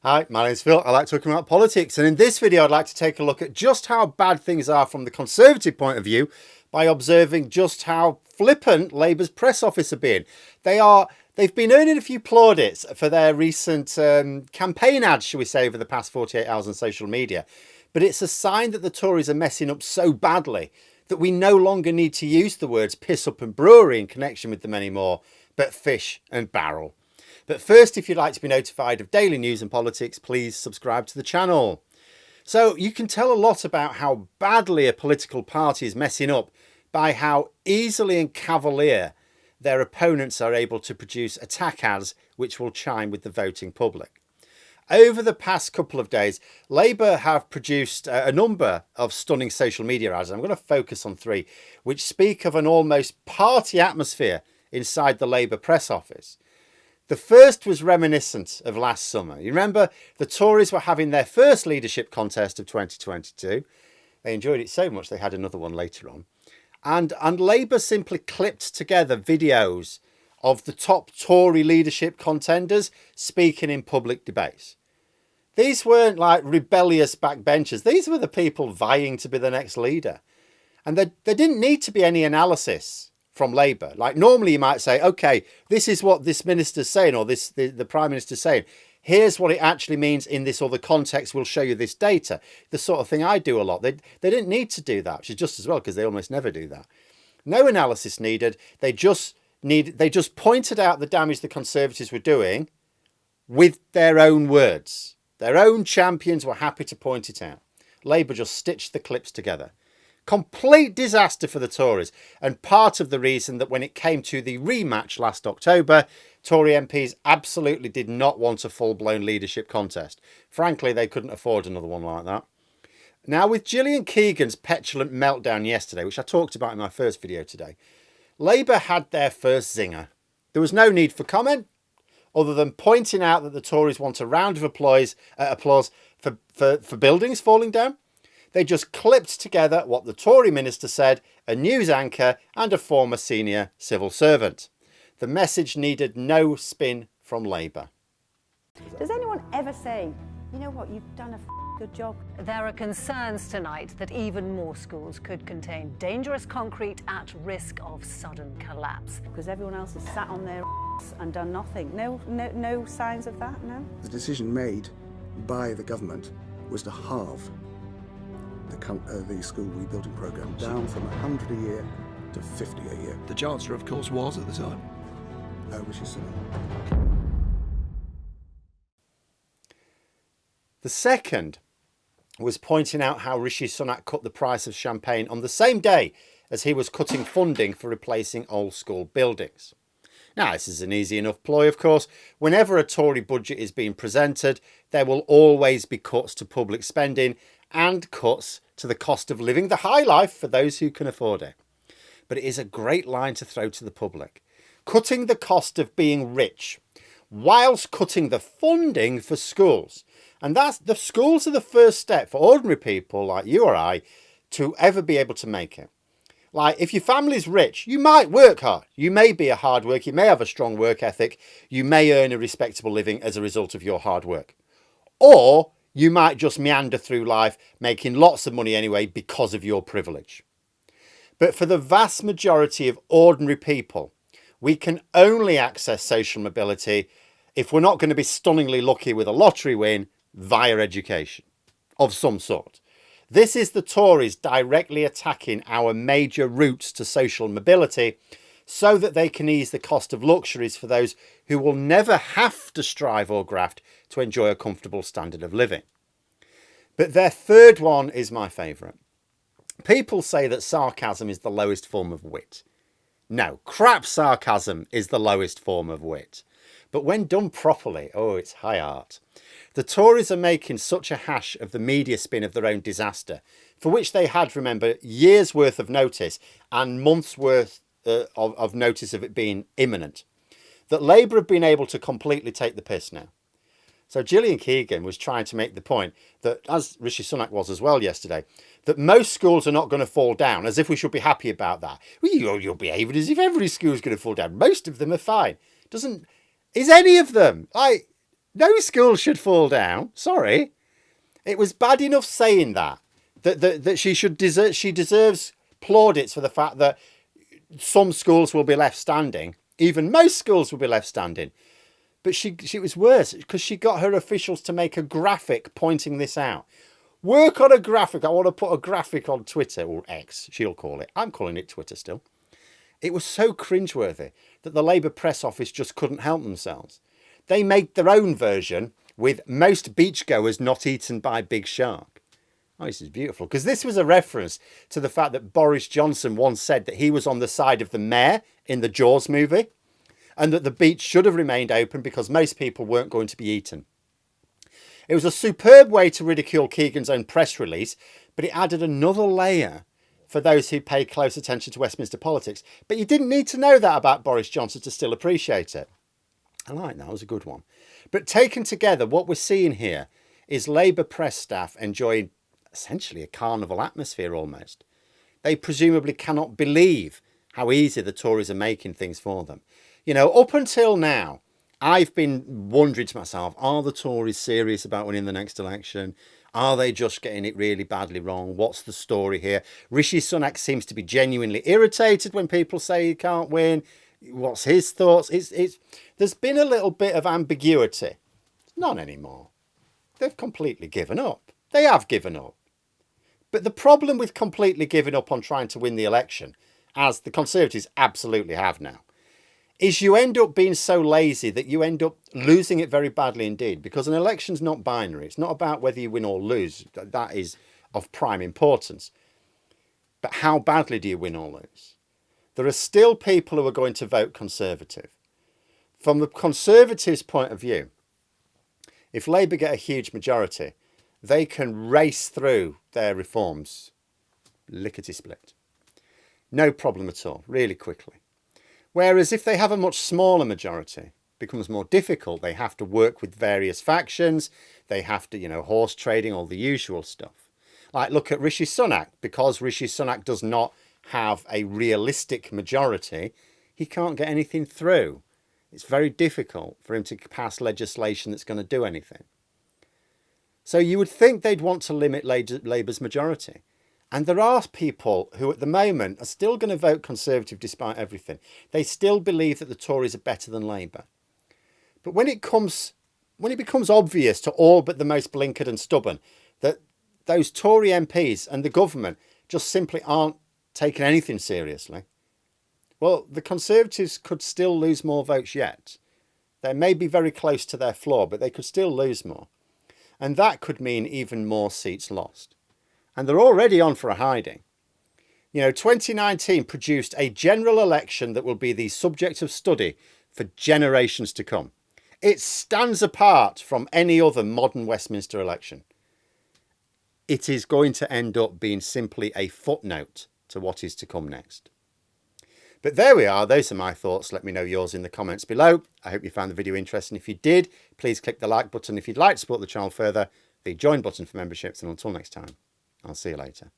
Hi, my name's Phil. I like talking about politics, and in this video I'd like to take a look at just how bad things are from the Conservative point of view by observing just how flippant Labour's press office have been. They've been earning a few plaudits for their recent campaign ads, shall we say, over the past 48 hours on social media, but it's a sign that the Tories are messing up so badly that we no longer need to use the words piss up and brewery in connection with them anymore, but fish and barrel. But first, if you'd like to be notified of daily news and politics, please subscribe to the channel. So you can tell a lot about how badly a political party is messing up by how easily and cavalier their opponents are able to produce attack ads which will chime with the voting public. Over the past couple of days, Labour have produced a number of stunning social media ads. I'm going to focus on three, which speak of an almost party atmosphere inside the Labour press office. The first was reminiscent of last summer. You remember the Tories were having their first leadership contest of 2022. They enjoyed it so much they had another one later on. And Labour simply clipped together videos of the top Tory leadership contenders speaking in public debates. These weren't like rebellious backbenchers. These were the people vying to be the next leader. And there didn't need to be any analysis from Labour. Like normally you might say, okay, this is what this minister's saying, or the Prime Minister's saying. Here's what it actually means in this other context. We'll show you this data. The sort of thing I do a lot. They didn't need to do that, which is just as well because they almost never do that. No analysis needed. They just pointed out the damage the Conservatives were doing with their own words. Their own champions were happy to point it out. Labour just stitched the clips together. Complete disaster for the Tories, and part of the reason that when it came to the rematch last October, Tory MPs absolutely did not want a full-blown leadership contest. Frankly, they couldn't afford another one like that. Now, with Gillian Keegan's petulant meltdown yesterday, which I talked about in my first video today, Labour had their first zinger. There was no need for comment, other than pointing out that the Tories want a round of applause for buildings falling down. They just clipped together what the Tory minister said, a news anchor and a former senior civil servant. The message needed no spin from Labour. Does anyone ever say, you know what, you've done a good job? There are concerns tonight that even more schools could contain dangerous concrete at risk of sudden collapse. Because everyone else has sat on their and done nothing. No signs of that, no? The decision made by the government was to halve the school rebuilding programme, down from 100 a year to 50 a year. The Chancellor, of course, was at the time. Rishi Sunak. The second was pointing out how Rishi Sunak cut the price of champagne on the same day as he was cutting funding for replacing old school buildings. Now, this is an easy enough ploy, of course. Whenever a Tory budget is being presented, there will always be cuts to public spending and cuts to the cost of living the high life for those who can afford it. But it is a great line to throw to the public. Cutting the cost of being rich, whilst cutting the funding for schools. And the schools are the first step for ordinary people like you or I to ever be able to make it. Like, if your family's rich, you might work hard. You may be a hard worker. You may have a strong work ethic. You may earn a respectable living as a result of your hard work. Or you might just meander through life making lots of money anyway because of your privilege. But for the vast majority of ordinary people, we can only access social mobility if we're not going to be stunningly lucky with a lottery win via education of some sort. This is the Tories directly attacking our major routes to social mobility so that they can ease the cost of luxuries for those who will never have to strive or graft to enjoy a comfortable standard of living. But their third one is my favourite. People say that sarcasm is the lowest form of wit. No, crap sarcasm is the lowest form of wit. But when done properly, oh, it's high art. The Tories are making such a hash of the media spin of their own disaster, for which they had, remember, years' worth of notice and months' worth of notice of it being imminent, that Labour have been able to completely take the piss now. So Gillian Keegan was trying to make the point that, as Rishi Sunak was as well yesterday, that most schools are not going to fall down, as if we should be happy about that. Well, you're behaving as if every school is going to fall down. Most of them are fine. Is any of them? No school should fall down. Sorry. It was bad enough saying that she deserves plaudits for the fact that some schools will be left standing. Even most schools will be left standing. But she was worse because she got her officials to make a graphic pointing this out. Work on a graphic. I want to put a graphic on Twitter, or X, she'll call it. I'm calling it Twitter still. It was so cringeworthy that the Labour press office just couldn't help themselves. They made their own version with most beachgoers not eaten by big shark. Oh, this is beautiful, because this was a reference to the fact that Boris Johnson once said that he was on the side of the mayor in the Jaws movie, and that the beach should have remained open because most people weren't going to be eaten. It was a superb way to ridicule Keegan's own press release, but it added another layer for those who pay close attention to Westminster politics. But you didn't need to know that about Boris Johnson to still appreciate it. I like that, it was a good one. But taken together, what we're seeing here is Labour press staff enjoying essentially a carnival atmosphere almost. They presumably cannot believe how easy the Tories are making things for them. You know, up until now, I've been wondering to myself, are the Tories serious about winning the next election? Are they just getting it really badly wrong? What's the story here? Rishi Sunak seems to be genuinely irritated when people say he can't win. What's his thoughts? There's been a little bit of ambiguity. None anymore. They've completely given up. They have given up. But the problem with completely giving up on trying to win the election, as the Conservatives absolutely have now, is you end up being so lazy that you end up losing it very badly indeed, because an election's not binary. It's not about whether you win or lose. That is of prime importance. But how badly do you win or lose? There are still people who are going to vote Conservative. From the Conservatives' point of view, if Labour get a huge majority, they can race through their reforms lickety-split. No problem at all, really quickly. Whereas if they have a much smaller majority, it becomes more difficult. They have to work with various factions. They have to, horse trading, all the usual stuff. Like, look at Rishi Sunak. Because Rishi Sunak does not have a realistic majority, he can't get anything through. It's very difficult for him to pass legislation that's going to do anything. So you would think they'd want to limit Labour's majority. And there are people who at the moment are still going to vote Conservative despite everything. They still believe that the Tories are better than Labour. But when it becomes obvious to all but the most blinkered and stubborn that those Tory MPs and the government just simply aren't taking anything seriously, well, the Conservatives could still lose more votes yet. They may be very close to their floor, but they could still lose more. And that could mean even more seats lost. And they're already on for a hiding. 2019 produced a general election that will be the subject of study for generations to come. It stands apart from any other modern Westminster election. It is going to end up being simply a footnote to what is to come next. But there we are. Those are my thoughts. Let me know yours in the comments below. I hope you found the video interesting. If you did, please click the like button. If you'd like to support the channel further, the join button for memberships. And until next time, I'll see you later.